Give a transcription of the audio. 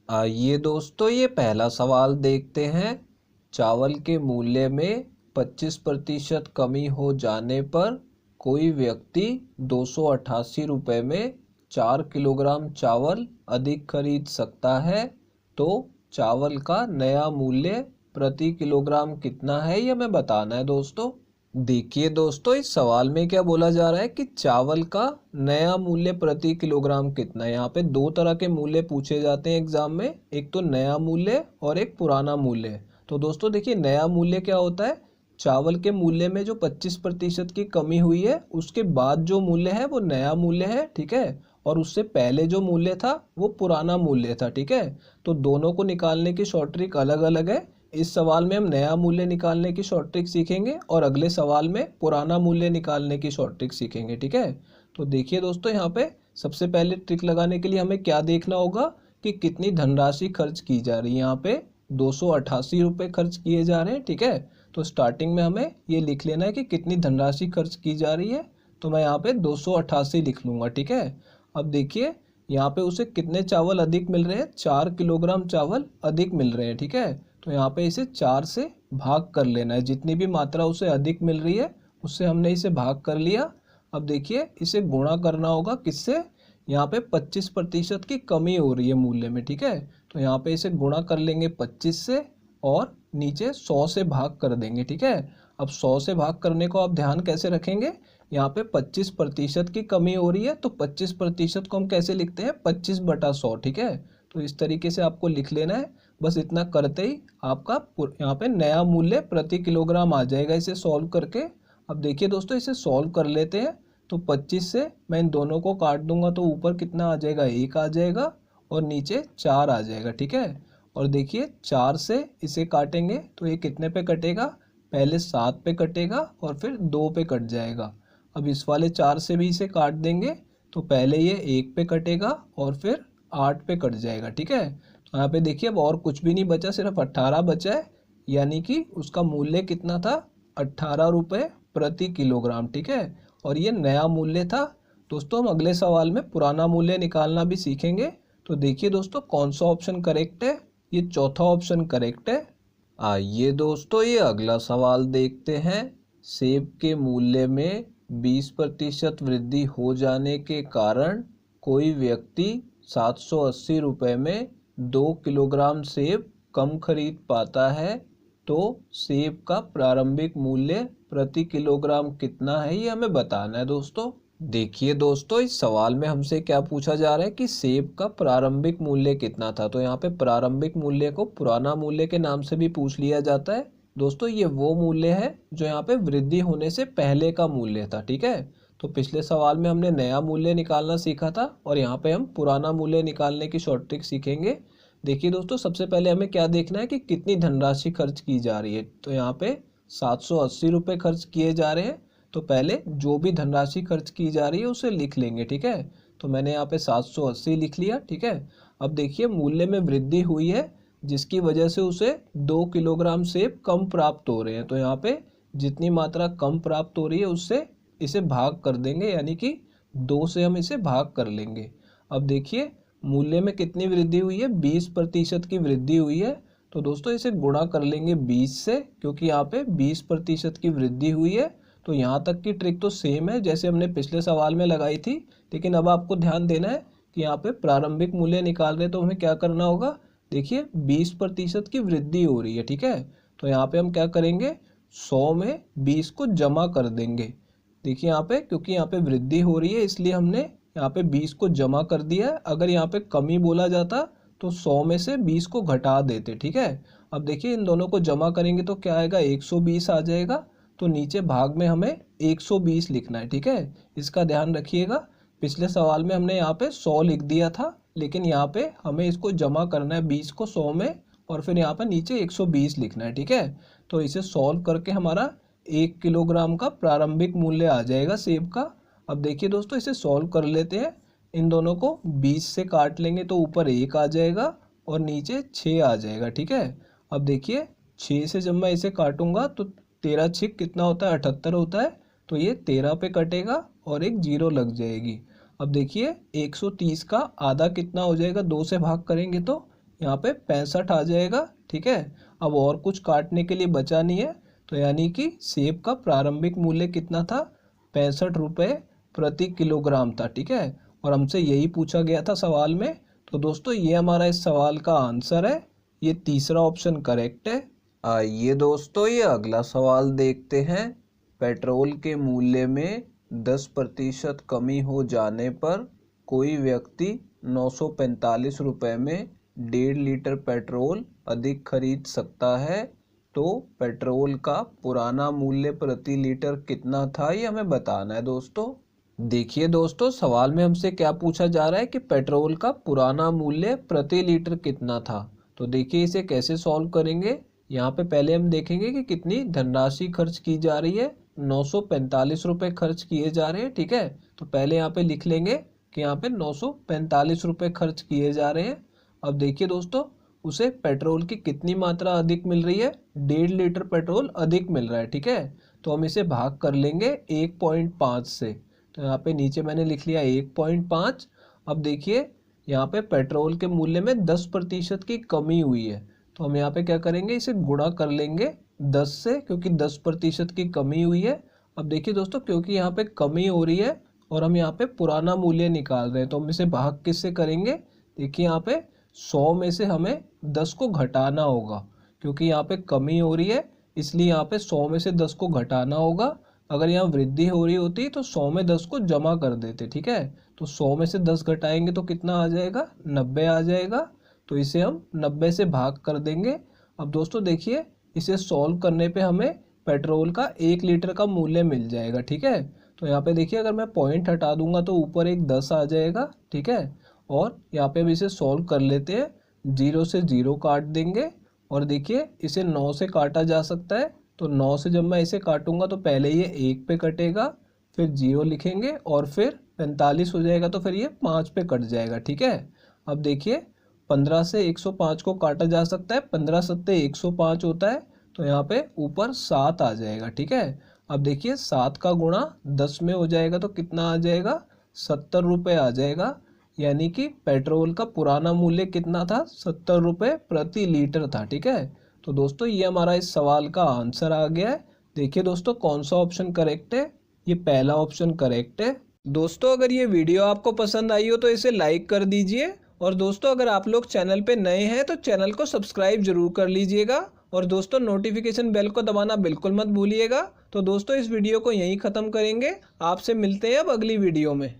आइए दोस्तों, ये पहला सवाल देखते हैं। चावल के मूल्य में 25% कमी हो जाने पर कोई व्यक्ति 288 रुपये में 4 किलोग्राम चावल अधिक खरीद सकता है। तो चावल का नया मूल्य प्रति किलोग्राम कितना है, ये हमें बताना है दोस्तों। देखिए दोस्तों, इस सवाल में क्या बोला जा रहा है कि चावल का नया मूल्य प्रति किलोग्राम कितना है। यहाँ पे दो तरह के मूल्य पूछे जाते हैं एग्जाम में, एक तो नया मूल्य और एक पुराना मूल्य। तो दोस्तों देखिए, नया मूल्य क्या होता है, चावल के मूल्य में जो 25% की कमी हुई है उसके बाद जो मूल्य है वो नया मूल्य है, ठीक है। और उससे पहले जो मूल्य था वो पुराना मूल्य था, ठीक है। तो दोनों को निकालने की शॉर्ट ट्रिक अलग अलग है। इस सवाल में हम नया मूल्य निकालने की शॉर्ट ट्रिक सीखेंगे और अगले सवाल में पुराना मूल्य निकालने की शॉर्ट ट्रिक सीखेंगे, ठीक है। तो देखिए दोस्तों, यहाँ पे सबसे पहले ट्रिक लगाने के लिए हमें क्या देखना होगा कि कितनी धनराशि खर्च की जा रही है। यहाँ पे 288 रुपये खर्च किए जा रहे हैं, ठीक है। तो स्टार्टिंग में हमें ये लिख लेना है कि कितनी धनराशि खर्च की जा रही है। तो मैं यहाँ पे 288 लिख लूँगा, ठीक है। अब देखिए, यहाँ पे उसे कितने चावल अधिक मिल रहे हैं, 4 किलोग्राम चावल अधिक मिल रहे हैं, ठीक है। तो यहाँ पे इसे 4 से भाग कर लेना है। जितनी भी मात्रा उसे अधिक मिल रही है उससे हमने इसे भाग कर लिया। अब देखिए, इसे गुणा करना होगा किससे, यहाँ पे 25% की कमी हो रही है मूल्य में, ठीक है। तो यहाँ पे इसे गुणा कर लेंगे 25 से और नीचे 100 से भाग कर देंगे, ठीक है। अब 100 से भाग करने को आप ध्यान कैसे रखेंगे, यहाँ पे 25% की कमी हो रही है तो 25% को हम कैसे लिखते हैं, 25/100, ठीक है। तो इस तरीके से आपको लिख लेना है। बस इतना करते ही आपका यहाँ पे नया मूल्य प्रति किलोग्राम आ जाएगा इसे सॉल्व करके। अब देखिए दोस्तों, इसे सॉल्व कर लेते हैं। तो 25 से मैं इन दोनों को काट दूंगा तो ऊपर कितना आ जाएगा, 1 आ जाएगा और नीचे 4 आ जाएगा, ठीक है। और देखिए, 4 से इसे काटेंगे तो ये कितने पे कटेगा, पहले 7 पे कटेगा और फिर 2 पे कट जाएगा। अब इस वाले 4 से भी इसे काट देंगे तो पहले ये 1 पे कटेगा और फिर 8 पे कट जाएगा, ठीक है। तो यहाँ पे देखिए, अब और कुछ भी नहीं बचा, सिर्फ 18 बचा है। यानी कि उसका मूल्य कितना था, 18 रुपये प्रति किलोग्राम, ठीक है। और ये नया मूल्य था। दोस्तों हम अगले सवाल में पुराना मूल्य निकालना भी सीखेंगे। तो देखिए दोस्तों, कौन सा ऑप्शन करेक्ट है, ये चौथा ऑप्शन करेक्ट है। आइए दोस्तों, ये अगला सवाल देखते हैं। सेब के मूल्य में 20% वृद्धि हो जाने के कारण कोई व्यक्ति 780 रुपये में 2 किलोग्राम सेब कम खरीद पाता है। तो सेब का प्रारंभिक मूल्य प्रति किलोग्राम कितना है, ये हमें बताना है दोस्तों। देखिए दोस्तों, इस सवाल में हमसे क्या पूछा जा रहा है कि सेब का प्रारंभिक मूल्य कितना था। तो यहाँ पे प्रारंभिक मूल्य को पुराना मूल्य के नाम से भी पूछ लिया जाता है। दोस्तों ये वो मूल्य है जो यहाँ पे वृद्धि होने से पहले का मूल्य था, ठीक है। तो पिछले सवाल में हमने नया मूल्य निकालना सीखा था और यहाँ पे हम पुराना मूल्य निकालने की शॉर्ट ट्रिक सीखेंगे। देखिए दोस्तों, सबसे पहले हमें क्या देखना है कि कितनी धनराशि खर्च की जा रही है। तो यहाँ पे 780 रुपये खर्च किए जा रहे हैं। तो पहले जो भी धनराशि खर्च की जा रही है उसे लिख लेंगे, ठीक है। तो मैंने यहाँ पे 780 लिख लिया, ठीक है। अब देखिए, मूल्य में वृद्धि हुई है जिसकी वजह से उसे 2 किलोग्राम सेब कम प्राप्त हो रहे हैं। तो यहाँ पे जितनी मात्रा कम प्राप्त हो रही है उससे इसे भाग कर देंगे, यानी कि 2 से हम इसे भाग कर लेंगे। अब देखिए, मूल्य में कितनी वृद्धि हुई है, 20% की वृद्धि हुई है। तो दोस्तों इसे गुणा कर लेंगे 20 से, क्योंकि यहाँ पे 20% की वृद्धि हुई है। तो यहाँ तक की ट्रिक तो सेम है जैसे हमने पिछले सवाल में लगाई थी, लेकिन अब आपको ध्यान देना है कि यहाँ पे प्रारंभिक मूल्य निकाल रहे तो हमें क्या करना होगा। देखिए 20% की वृद्धि हो रही है, ठीक है। तो यहाँ पे हम क्या करेंगे, 100 में 20 को जमा कर देंगे। देखिए यहाँ पे, क्योंकि यहाँ पे वृद्धि हो रही है इसलिए हमने यहाँ पे 20 को जमा कर दिया है। अगर यहाँ पे कमी बोला जाता तो 100 में से 20 को घटा देते, ठीक है। अब देखिए, इन दोनों को जमा करेंगे तो क्या आएगा, 120 आ जाएगा। तो नीचे भाग में हमें 120 लिखना है, ठीक है। इसका ध्यान रखिएगा, पिछले सवाल में हमने यहाँ पे 100 लिख दिया था, लेकिन यहाँ पे हमें इसको जमा करना है 20 को 100 में और फिर यहाँ पे नीचे 120 लिखना है, ठीक है। तो इसे सॉल्व करके हमारा 1 किलोग्राम का प्रारंभिक मूल्य आ जाएगा सेब का। अब देखिए दोस्तों, इसे सॉल्व कर लेते हैं। इन दोनों को 20 से काट लेंगे तो ऊपर 1 आ जाएगा और नीचे 6 आ जाएगा, ठीक है। अब देखिए, 6 से जब मैं इसे काटूंगा तो 13 छिक कितना होता है, 78 होता है। तो ये 13 पे कटेगा और एक 0 लग जाएगी। अब देखिए, 130 का आधा कितना हो जाएगा, 2 से भाग करेंगे तो यहाँ पे 65 आ जाएगा। ठीक है, अब और कुछ काटने के लिए बचा नहीं है, तो यानी कि सेब का प्रारंभिक मूल्य कितना था, 65 रुपये प्रति किलोग्राम था। ठीक है, और हमसे यही पूछा गया था सवाल में। तो दोस्तों ये हमारा इस सवाल का आंसर है, ये तीसरा ऑप्शन करेक्ट है। आइए दोस्तों ये अगला सवाल देखते हैं। पेट्रोल के मूल्य में 10% कमी हो जाने पर कोई व्यक्ति 945 रुपये में 1.5 लीटर पेट्रोल अधिक खरीद सकता है। तो पेट्रोल का पुराना मूल्य प्रति लीटर कितना था, ये हमें बताना है दोस्तों। देखिए दोस्तों, सवाल में हमसे क्या पूछा जा रहा है कि पेट्रोल का पुराना मूल्य प्रति लीटर कितना था। तो देखिए इसे कैसे सॉल्व करेंगे। यहाँ पे पहले हम देखेंगे कि कितनी धनराशि खर्च की जा रही है। 945 रुपये खर्च किए जा रहे हैं। ठीक है, तो पहले यहाँ पे लिख लेंगे कि यहाँ पे 945 रुपये खर्च किए जा रहे हैं। अब देखिए दोस्तों, उसे पेट्रोल की कितनी मात्रा अधिक मिल रही है, 1.5 लीटर पेट्रोल अधिक मिल रहा है। ठीक है, तो हम इसे भाग कर लेंगे 1.5 से। तो यहाँ पे नीचे मैंने लिख लिया 1.5। अब देखिए यहाँ पे पेट्रोल के मूल्य में 10% की कमी हुई है, तो हम यहाँ पे क्या करेंगे, इसे गुणा कर लेंगे 10 से, क्योंकि 10% की कमी हुई है। अब देखिए दोस्तों, क्योंकि यहाँ पे कमी हो रही है और हम यहाँ पे पुराना मूल्य निकाल रहे हैं, तो हम इसे भाग किससे करेंगे। देखिए यहाँ पे 100 में से हमें 10 को घटाना होगा, क्योंकि यहाँ पे कमी हो रही है, इसलिए यहाँ पे 100 में से 10 को घटाना होगा। अगर यहाँ वृद्धि हो रही होती तो 100 में 10 को जमा कर देते। ठीक है, तो 100 में से 10 घटाएंगे तो कितना आ जाएगा, 90 आ जाएगा। तो इसे हम 90 से भाग कर देंगे। अब दोस्तों देखिए, इसे सॉल्व करने पे हमें पेट्रोल का 1 लीटर का मूल्य मिल जाएगा। ठीक है, तो यहाँ पे देखिए, अगर मैं पॉइंट हटा दूंगा तो ऊपर एक 10 आ जाएगा। ठीक है, और यहाँ पे हम इसे सॉल्व कर लेते हैं। 0 से 0 काट देंगे, और देखिए इसे 9 से काटा जा सकता है। तो 9 से जब मैं इसे काटूंगा तो पहले ये 1 पे कटेगा, फिर 0 लिखेंगे, और फिर 45 हो जाएगा, तो फिर ये 5 पे कट जाएगा। ठीक है, अब देखिए 15 से 105 को काटा जा सकता है, 15 सत्ते 105 होता है, तो यहाँ पे ऊपर 7 आ जाएगा। ठीक है, अब देखिए 7 का गुणा 10 में हो जाएगा तो कितना आ जाएगा, 70 रुपये आ जाएगा। यानी कि पेट्रोल का पुराना मूल्य कितना था, 70 रुपये प्रति लीटर था। ठीक है, तो दोस्तों ये हमारा इस सवाल का आंसर आ गया है। देखिए दोस्तों, कौन सा ऑप्शन करेक्ट है, ये पहला ऑप्शन करेक्ट है। दोस्तों अगर ये वीडियो आपको पसंद आई हो तो इसे लाइक कर दीजिए, और दोस्तों अगर आप लोग चैनल पे नए हैं तो चैनल को सब्सक्राइब जरूर कर लीजिएगा, और दोस्तों नोटिफिकेशन बेल को दबाना बिल्कुल मत भूलिएगा। तो दोस्तों इस वीडियो को यहीं ख़त्म करेंगे, आपसे मिलते हैं अब अगली वीडियो में।